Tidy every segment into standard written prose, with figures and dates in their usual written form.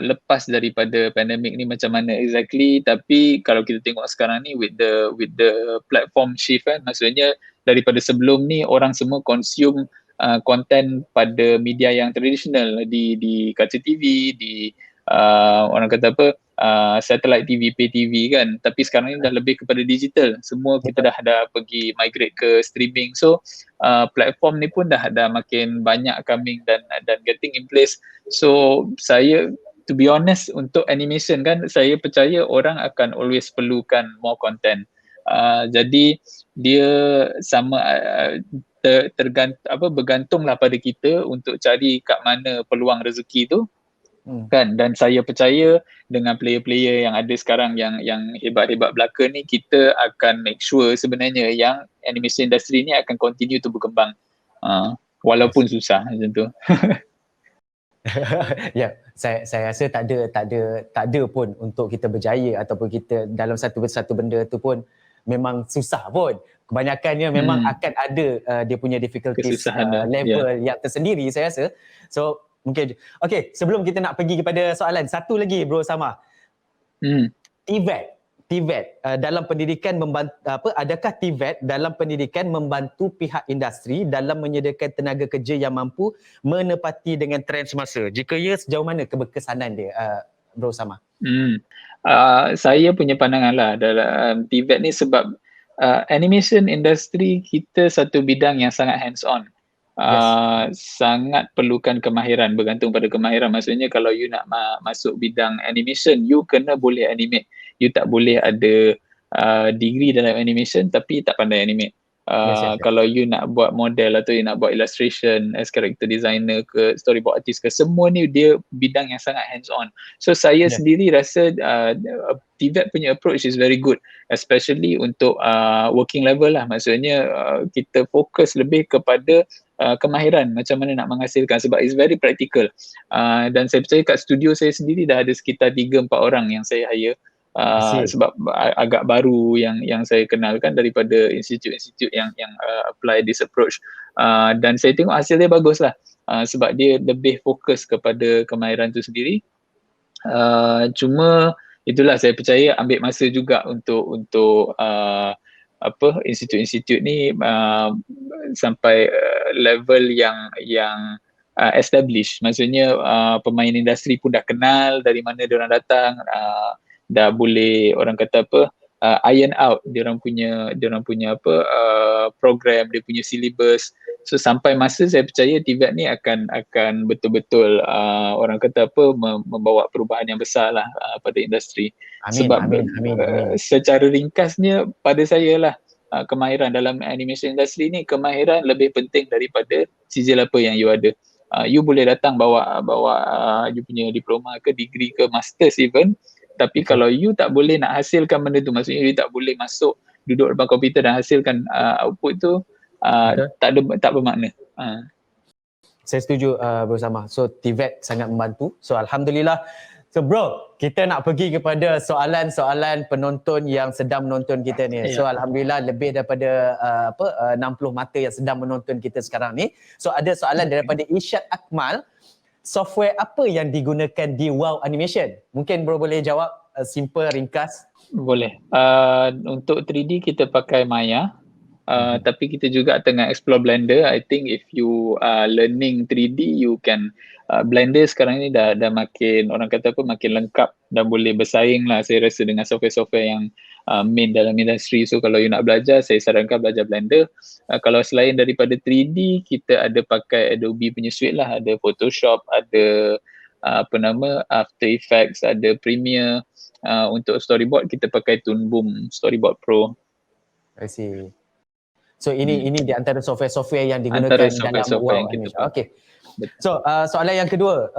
lepas daripada pandemik ni macam mana exactly, tapi kalau kita tengok sekarang ni with the platform shift kan, maksudnya daripada sebelum ni orang semua consume content pada media yang tradisional di kaca TV, di orang kata apa, satellite TV, pay TV kan, tapi sekarang ni dah lebih kepada digital, semua kita dah pergi migrate ke streaming. So platform ni pun dah makin banyak coming dan getting in place. So saya, to be honest, untuk animation kan, saya percaya orang akan always perlukan more content. Jadi dia sama bergantunglah pada kita untuk cari kat mana peluang rezeki tu kan. Dan saya percaya dengan player-player yang ada sekarang yang hebat-hebat belaka ni, kita akan make sure sebenarnya yang animation industry ni akan continue tu berkembang walaupun susah macam tu. Ya, saya rasa tak ada pun untuk kita berjaya ataupun kita dalam satu benda tu pun memang susah pun. Kebanyakannya memang akan ada dia punya difficulties level yang tersendiri, saya rasa. So mungkin okey, sebelum kita nak pergi kepada soalan satu lagi Bro Sama. TVET dalam pendidikan adakah TVET dalam pendidikan membantu pihak industri dalam menyediakan tenaga kerja yang mampu menepati dengan trend semasa? Jika ya, sejauh mana keberkesanan dia, Bro Sama? Saya punya pandangan lah dalam TVET ni, sebab animation industry kita satu bidang yang sangat hands on. Sangat perlukan kemahiran, bergantung pada kemahiran. Maksudnya kalau you nak masuk bidang animation, you kena boleh animate. You tak boleh ada degree dalam animation tapi tak pandai animate. Kalau you nak buat model atau you nak buat illustration as character designer ke storyboard artist ke, semua ni dia bidang yang sangat hands on. So saya sendiri rasa TVET punya approach is very good, especially untuk working level lah. Maksudnya kita fokus lebih kepada kemahiran macam mana nak menghasilkan, sebab it's very practical. Dan saya percaya kat studio saya sendiri dah ada sekitar 3-4 orang yang saya hire. Sebab agak baru yang saya kenalkan daripada institut-institut yang apply this approach, dan saya tengok hasil dia bagus lah, sebab dia lebih fokus kepada kemahiran tu sendiri. Cuma itulah, saya percaya ambil masa juga untuk institut-institut ni sampai level yang established. Maksudnya pemain industri pun dah kenal dari mana diorang datang, dah boleh orang kata iron out diorang punya program, dia punya syllabus. So sampai masa, saya percaya TVET ni akan betul-betul orang kata membawa perubahan yang besar lah pada industri. Amin. Secara ringkasnya pada saya lah, kemahiran dalam animation industry ni, kemahiran lebih penting daripada sijil apa yang you ada. You boleh datang bawa you punya diploma ke, degree ke, masters even, tapi kalau you tak boleh nak hasilkan benda tu, maksudnya you tak boleh masuk duduk depan komputer dan hasilkan output tu, tak bermakna. Saya setuju Bro Sama. So TVET sangat membantu. So alhamdulillah. So bro, kita nak pergi kepada soalan-soalan penonton yang sedang menonton kita ni. So alhamdulillah lebih daripada 60 mata yang sedang menonton kita sekarang ni. So ada soalan daripada Isyad Akmal. Software apa yang digunakan di Wow Animation? Mungkin bro boleh jawab simple, ringkas. Boleh. Untuk 3D kita pakai Maya. Tapi kita juga tengah explore Blender. I think if you learning 3D, you can Blender sekarang ni dah makin, orang kata makin lengkap dan boleh bersaing lah saya rasa dengan software-software yang main dalam industri. So kalau you nak belajar, saya sarankan belajar Blender. Kalau selain daripada 3D, kita ada pakai Adobe punya suite lah, ada Photoshop, ada After Effects, ada Premiere. Untuk storyboard kita pakai Toon Boom Storyboard Pro. I see. So ini di antara software-software yang digunakan dalam Wow Animation. Okay. So soalan yang kedua,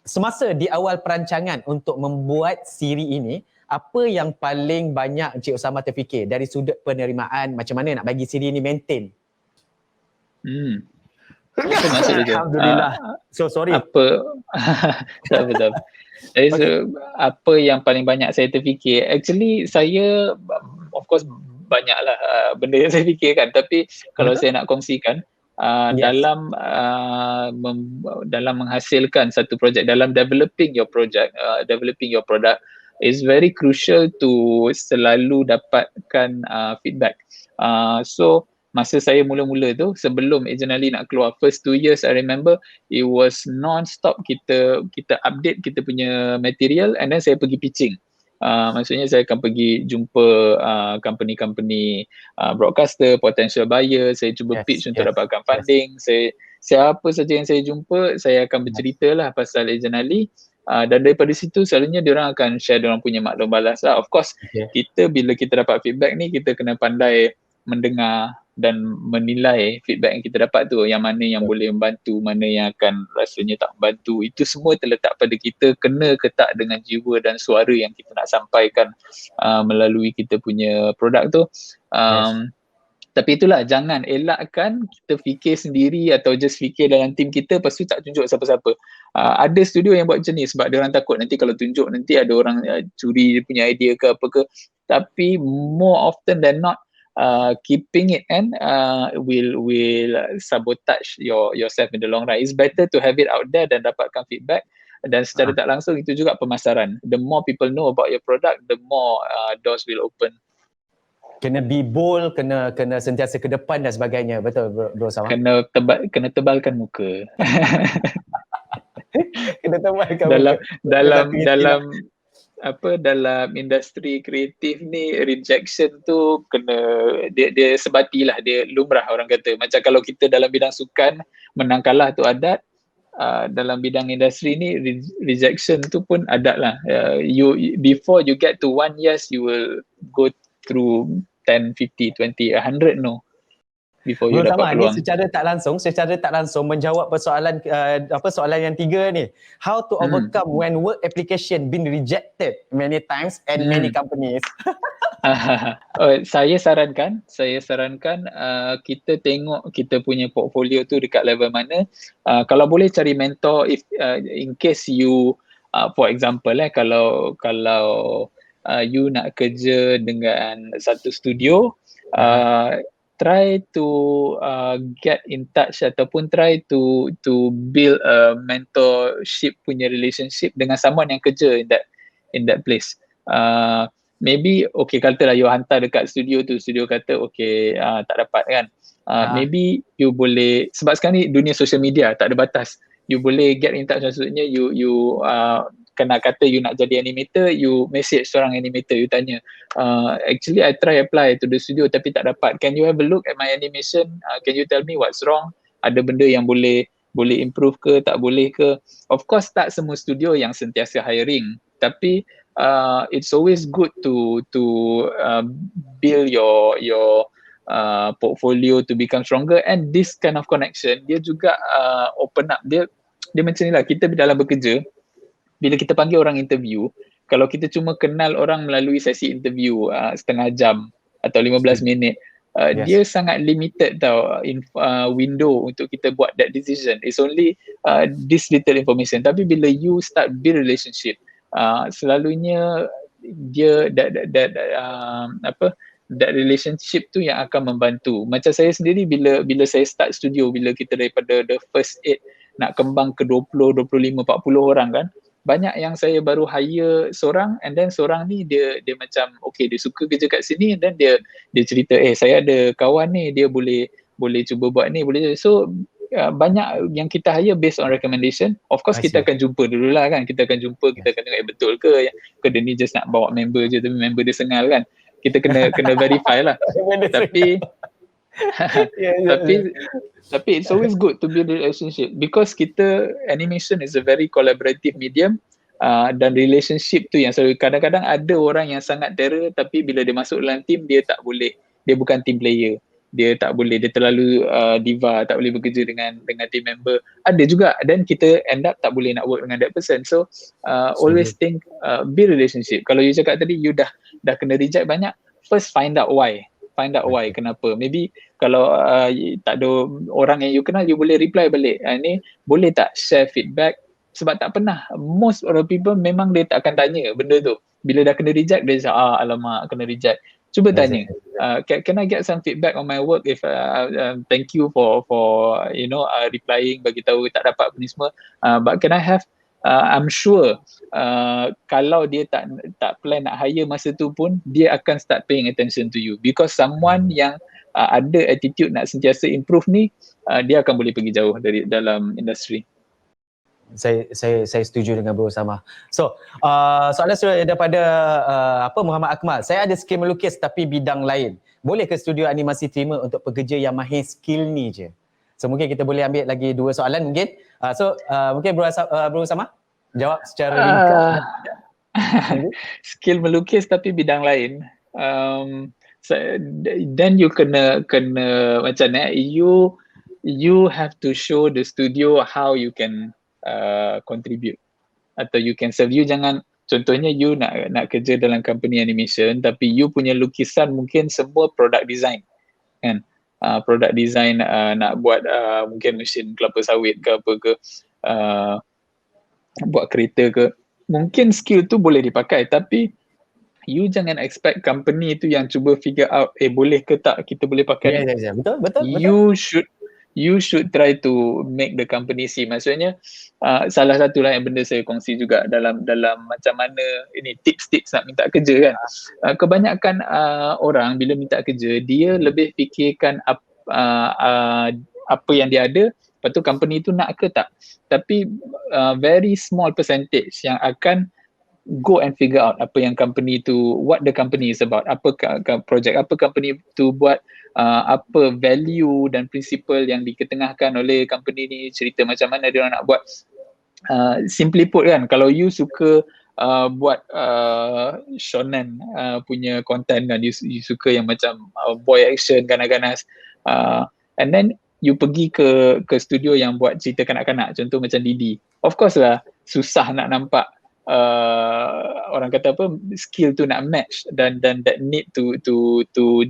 semasa di awal perancangan untuk membuat siri ini, apa yang paling banyak Encik Osama terfikir dari sudut penerimaan, macam mana nak bagi siri ini maintain? Alhamdulillah. So sorry. Betul. Apa yang paling banyak saya terfikir? Actually saya of course banyaklah benda yang saya fikirkan, tapi kalau saya nak kongsikan, dalam menghasilkan satu projek, dalam developing your project, developing your product is very crucial to selalu dapatkan feedback. So masa saya mula-mula tu, sebelum Ejen Ali nak keluar, first 2 years I remember it was non-stop kita update kita punya material, and then saya pergi pitching. Maksudnya saya akan pergi jumpa company-company broadcaster, potential buyer, saya cuba pitch untuk dapatkan funding. Siapa saja yang saya jumpa, saya akan bercerita lah pasal Ejen Ali. Dan daripada situ selalunya diorang akan share diorang punya maklum balas lah. Of course, kita bila kita dapat feedback ni, kita kena pandai mendengar dan menilai feedback yang kita dapat tu, yang mana yang boleh membantu, mana yang akan rasanya tak membantu. Itu semua terletak pada kita kena ke tak dengan jiwa dan suara yang kita nak sampaikan melalui kita punya produk tu. Tapi itulah, jangan elakkan kita fikir sendiri atau just fikir dalam tim kita, lepas tu tak tunjuk siapa-siapa. Ada studio yang buat macam ni sebab dia orang takut nanti kalau tunjuk nanti ada orang curi dia punya idea ke apa ke. Tapi more often than not, keeping it will sabotage yourself in the long run. It's better to have it out there dan dapatkan feedback, dan secara tak langsung itu juga pemasaran. The more people know about your product, the more doors will open. Kena be bold, kena sentiasa ke depan dan sebagainya. Betul bro Sama? Kena tebalkan muka. Kena tebalkan muka. Dalam industri kreatif ni, rejection tu dia sebatilah, dia lumrah orang kata. Macam kalau kita dalam bidang sukan, menang kalah tu adat, dalam bidang industri ni rejection tu pun adat lah. Before you get to 1 yes, you will go through 10, 50, 20, 100 no before you dapat peluang. Ni secara tak langsung menjawab persoalan soalan yang 3 ni. How to overcome when work application been rejected many times and many companies. Saya sarankan kita tengok kita punya portfolio tu dekat level mana. Kalau boleh cari mentor, if in case you for example kalau you nak kerja dengan satu studio, try to get in touch ataupun try to build a mentorship punya relationship dengan someone yang kerja in that place. Maybe katalah you hantar dekat studio tu, studio kata tak dapat kan. Maybe you boleh, sebab sekarang ni dunia social media tak ada batas. You boleh get in touch, maksudnya you kena kata you nak jadi animator, you message seorang animator, you tanya, actually I try apply to the studio tapi tak dapat, can you have a look at my animation, can you tell me what's wrong, ada benda yang boleh improve ke, tak boleh ke. Of course tak semua studio yang sentiasa hiring, tapi it's always good to build your portfolio to become stronger, and this kind of connection dia juga open up, dia macam ni lah, kita dalam bekerja, bila kita panggil orang interview, kalau kita cuma kenal orang melalui sesi interview setengah jam atau 15 minit, dia sangat limited tau window untuk kita buat that decision. It's only this little information. Tapi bila you start build relationship, selalunya dia that relationship tu yang akan membantu. Macam saya sendiri bila saya start studio, bila kita daripada the first 8 nak kembang ke 20, 25, 40 orang kan, banyak yang saya baru hire seorang, and then seorang ni dia macam dia suka kerja kat sini, and then dia cerita, saya ada kawan ni, dia boleh cuba buat ni, boleh. So banyak yang kita hire based on recommendation. Of course kita akan jumpa dululah kan, kita akan tengok betul ke dia ni just nak bawa member je tapi member dia sengal kan, kita kena verify lah. Tapi it's always good to build a relationship, because animation is a very collaborative medium, dan relationship tu yang selalu, kadang-kadang ada orang yang sangat terror tapi bila dia masuk dalam team dia tak boleh, dia bukan team player, dia tak boleh, dia terlalu diva, tak boleh bekerja dengan team member. Ada juga, dan kita end up tak boleh nak work dengan that person. So always think build relationship. Kalau you cakap tadi you dah kena reject banyak, first find out why, kenapa. Maybe kalau tak ada orang yang you kenal, you boleh reply balik, ni boleh tak share feedback, sebab tak pernah, most of the people memang dia tak akan tanya benda tu. Bila dah kena reject, dia cakap alamak kena reject. Cuba Yes, tanya, yes. can I get some feedback on my work? If thank you for replying, bagi tahu tak dapat apa ni semua. But can I have? I'm sure kalau dia tak plan nak hire masa tu pun, dia akan start paying attention to you, because someone yang ada attitude nak sentiasa improve ni, dia akan boleh pergi jauh dari dalam industri. Saya setuju dengan Bro Sama. So, soalan sudah daripada Muhammad Akmal. Saya ada skill melukis tapi bidang lain. Boleh ke studio animasi terima untuk pekerja yang mahir skill ni je? So, mungkin kita boleh ambil lagi 2 soalan mungkin. Mungkin Bro Sama jawab secara ringkas. Skill melukis tapi bidang lain. Then you kena macam you have to show the studio how you can contribute atau you can serve. You jangan, contohnya you nak kerja dalam company animation tapi you punya lukisan mungkin semua product design kan, product design, nak buat mungkin mesin kelapa sawit ke apa ke, buat kereta ke, mungkin skill tu boleh dipakai, tapi you jangan expect company tu yang cuba figure out boleh ke tak kita boleh pakai. Ya. Betul. You should try to make the company see. Maksudnya salah satulah yang benda saya kongsi juga dalam macam mana ini tips-tips nak minta kerja kan. Kebanyakan orang bila minta kerja, dia lebih fikirkan apa yang dia ada, lepas tu company tu nak ke tak. Tapi very small percentage yang akan go and figure out apa yang company tu, what the company is about, apa project apa company tu buat, apa value dan prinsipal yang diketengahkan oleh company ni, cerita macam mana dia nak buat. Simply put kan, kalau you suka buat shonen punya content kan, you suka yang macam boy action ganas-ganas, and then you pergi ke studio yang buat cerita kanak-kanak, contoh macam Didi, of course lah susah nak nampak orang kata apa, skill tu nak match dan that need to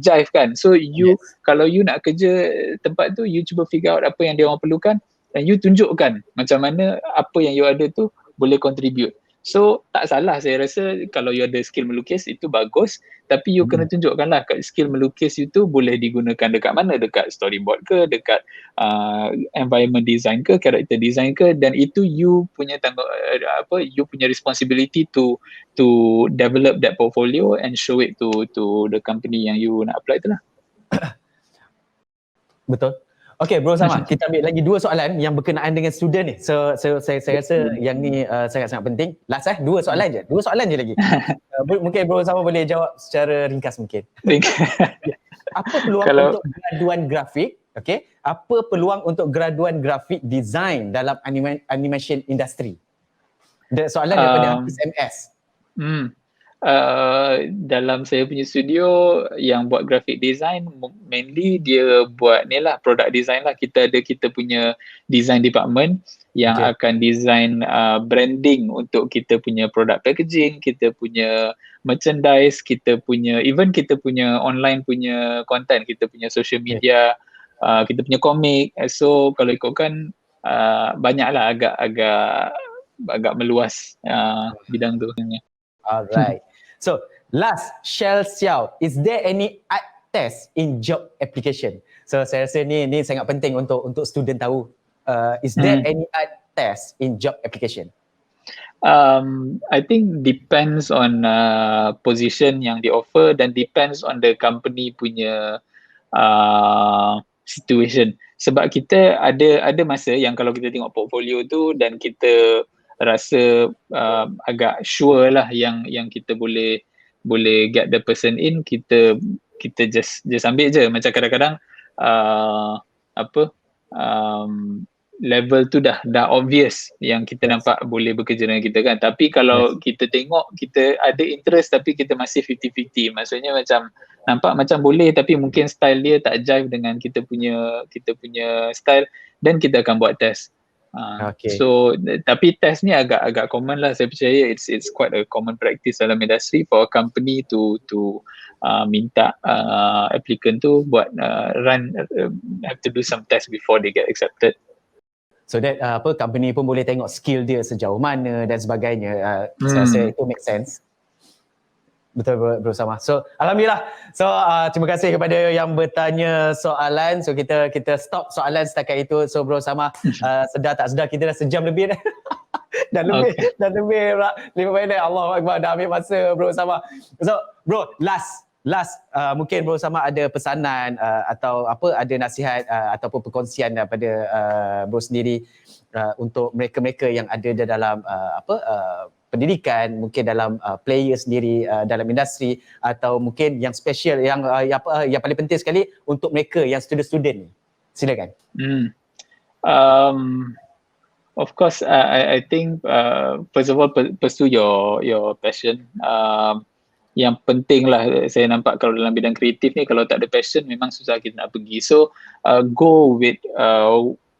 jive kan. So you kalau you nak kerja tempat tu, you cuba figure out apa yang dia orang perlukan dan you tunjukkan macam mana apa yang you ada tu boleh contribute. So tak salah saya rasa kalau you ada skill melukis, itu bagus, tapi you kena tunjukkanlah skill melukis itu boleh digunakan dekat mana, dekat storyboard ke, dekat environment design ke, character design ke, dan itu you punya you punya responsibility to develop that portfolio and show it to the company yang you nak apply tu lah. Betul. Okay Bro Sama, kita ambil lagi 2 soalan yang berkenaan dengan student ni. So saya rasa yang ni sangat-sangat penting. Last 2 soalan je. 2 soalan je lagi. Mungkin Bro Sama boleh jawab secara ringkas mungkin. Apa peluang untuk graduan grafik? Okay. Apa peluang untuk graduan grafik design dalam animation industry? Soalan daripada Hafiz MS. Dalam saya punya studio yang buat graphic design, mainly dia buat ni lah, product design lah. Kita punya design department yang akan design branding untuk kita punya product packaging, kita punya merchandise, kita punya online punya content, kita punya social media, kita punya komik. So kalau ikutkan banyaklah, agak meluas bidang tu. Alright. So, last, Shell Xiao, is there any art test in job application? So, saya rasa ni sangat penting untuk student tahu. Is there any art test in job application? I think depends on position yang di offer dan depends on the company punya situation. Sebab kita ada masa yang kalau kita tengok portfolio tu dan kita rasa agak sure lah yang kita boleh get the person in, kita just ambil je. Macam kadang-kadang level tu dah obvious yang kita nampak boleh bekerja dengan kita kan. Tapi kalau kita tengok kita ada interest tapi kita masih 50-50, maksudnya macam nampak macam boleh tapi mungkin style dia tak jive dengan kita punya style, dan kita akan buat test. So tapi test ni agak common lah, saya percaya it's quite a common practice dalam industri for a company to minta applicant tu buat have to do some test before they get accepted. So that company pun boleh tengok skill dia sejauh mana dan sebagainya. Saya rasa itu make sense. Betul Bro Sama. So alhamdulillah. So terima kasih kepada yang bertanya soalan. So kita stop soalan setakat itu. So Bro Sama, sedar tak sedar kita dah sejam lebih dah. dah lebih 5 minit. Allahu Akbar, dah ambil masa Bro Sama. So Bro, last mungkin Bro Sama ada pesanan atau apa, ada nasihat ataupun perkongsian daripada Bro sendiri untuk mereka-mereka yang ada di dalam pendidikan, mungkin dalam player sendiri dalam industri, atau mungkin yang special yang paling penting sekali untuk mereka yang student-student ni. Silakan. Of course, I think first of all pursue your passion. Yang penting lah saya nampak kalau dalam bidang kreatif ni, kalau tak ada passion memang susah kita nak pergi. So go with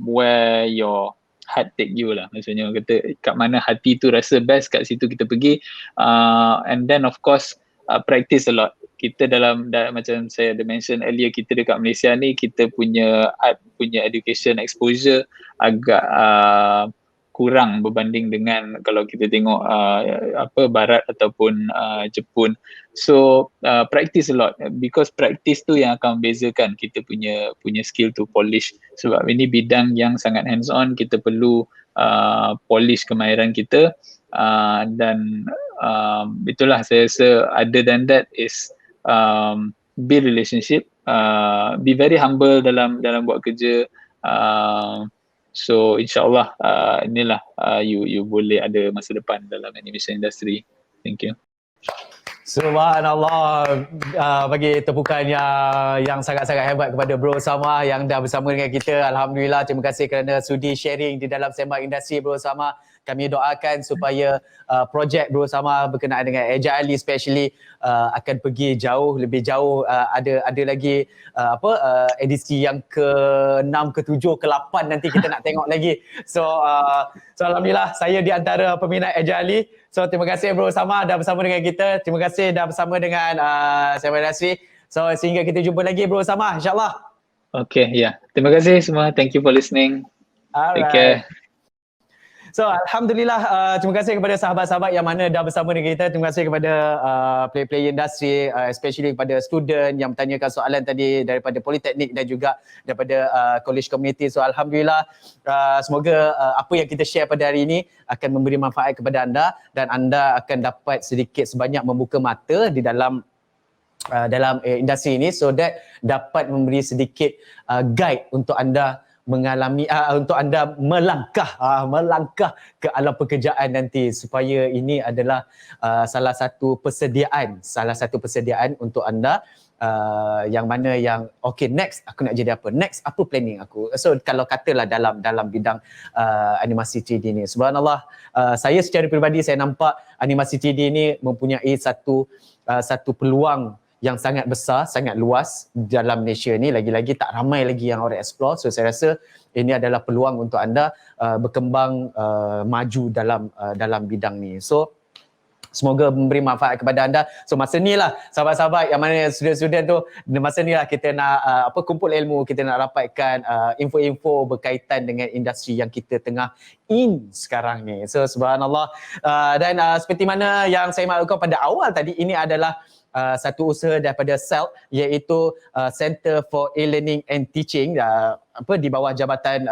where your heart take you lah. Maksudnya kata kat mana hati tu rasa best, kat situ kita pergi. And then of course practice a lot. Kita dalam macam saya ada mention earlier, kita dekat Malaysia ni kita punya art, punya education exposure agak kurang berbanding dengan kalau kita tengok barat ataupun Jepun. So practice a lot, because practice tu yang akan membezakan kita punya skill to polish. Sebab ini bidang yang sangat hands on, kita perlu polish kemahiran kita, dan itulah saya rasa. Other than that is build relationship, be very humble dalam buat kerja. So insyaAllah inilah you boleh ada masa depan dalam animation industry. Thank you. Subhanallah, bagi tepukan yang sangat-sangat hebat kepada Bro Sama yang dah bersama dengan kita. Alhamdulillah, terima kasih kerana sudi sharing di dalam Sembang Industri Bro Sama. Kami doakan supaya projek Bro Sama berkenaan dengan Agile Ali especially akan pergi lebih jauh. Ada lagi edisi yang ke-6, ke-7, ke-8 nanti kita nak tengok lagi. So alhamdulillah, saya di antara peminat Agile Ali. So terima kasih Bro Sama dah bersama dengan kita. Terima kasih dah bersama dengan Sembang Industri. So sehingga kita jumpa lagi Bro Sama, insyaAllah. Okay, yeah. Terima kasih semua. Thank you for listening. Alright. Take care. So alhamdulillah, terima kasih kepada sahabat-sahabat yang mana dah bersama dengan kita. Terima kasih kepada player industri, especially kepada student yang bertanyakan soalan tadi daripada Politeknik dan juga daripada college community. So alhamdulillah, semoga apa yang kita share pada hari ini akan memberi manfaat kepada anda, dan anda akan dapat sedikit sebanyak membuka mata di dalam industri ini, so that dapat memberi sedikit guide untuk anda mengalami untuk anda melangkah ke alam pekerjaan nanti, supaya ini adalah salah satu persediaan untuk anda, yang mana yang okay, next aku nak jadi apa, next apa planning aku. So kalau katalah dalam bidang animasi 3D ni, subhanallah, saya secara peribadi saya nampak animasi 3D ni mempunyai satu peluang yang sangat besar, sangat luas dalam Malaysia ni. Lagi-lagi tak ramai lagi yang orang explore. So saya rasa ini adalah peluang untuk anda berkembang maju dalam bidang ni. So semoga memberi manfaat kepada anda. So masa ni lah sahabat-sahabat yang mana student-student tu, masa ni lah kita nak kumpul ilmu, kita nak dapatkan info-info berkaitan dengan industri yang kita tengah sekarang ni. So subhanallah, dan seperti mana yang saya maklumkan pada awal tadi, ini adalah satu usaha daripada CELT, iaitu Center for E-Learning and Teaching, di bawah jabatan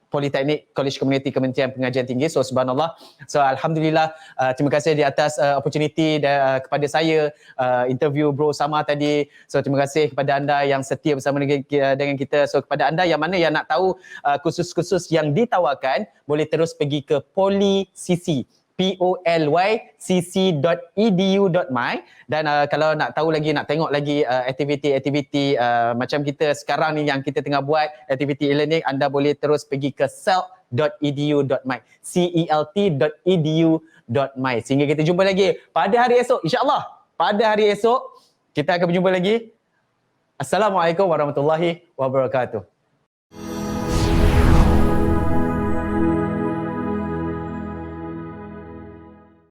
Politeknik College Community Kementerian Pengajian Tinggi. So subhanallah, so alhamdulillah, terima kasih di atas opportunity kepada saya interview Bro Sama tadi. So terima kasih kepada anda yang setia bersama dengan kita. So kepada anda yang mana yang nak tahu kursus-kursus yang ditawarkan, boleh terus pergi ke polycc polycc.edu.my, dan kalau nak tahu lagi, nak tengok lagi aktiviti-aktiviti macam kita sekarang ni yang kita tengah buat, aktiviti e-learning, anda boleh terus pergi ke celt.edu.my, celt.edu.my. Sehingga kita jumpa lagi pada hari esok, insyaAllah pada hari esok kita akan berjumpa lagi. Assalamualaikum warahmatullahi wabarakatuh.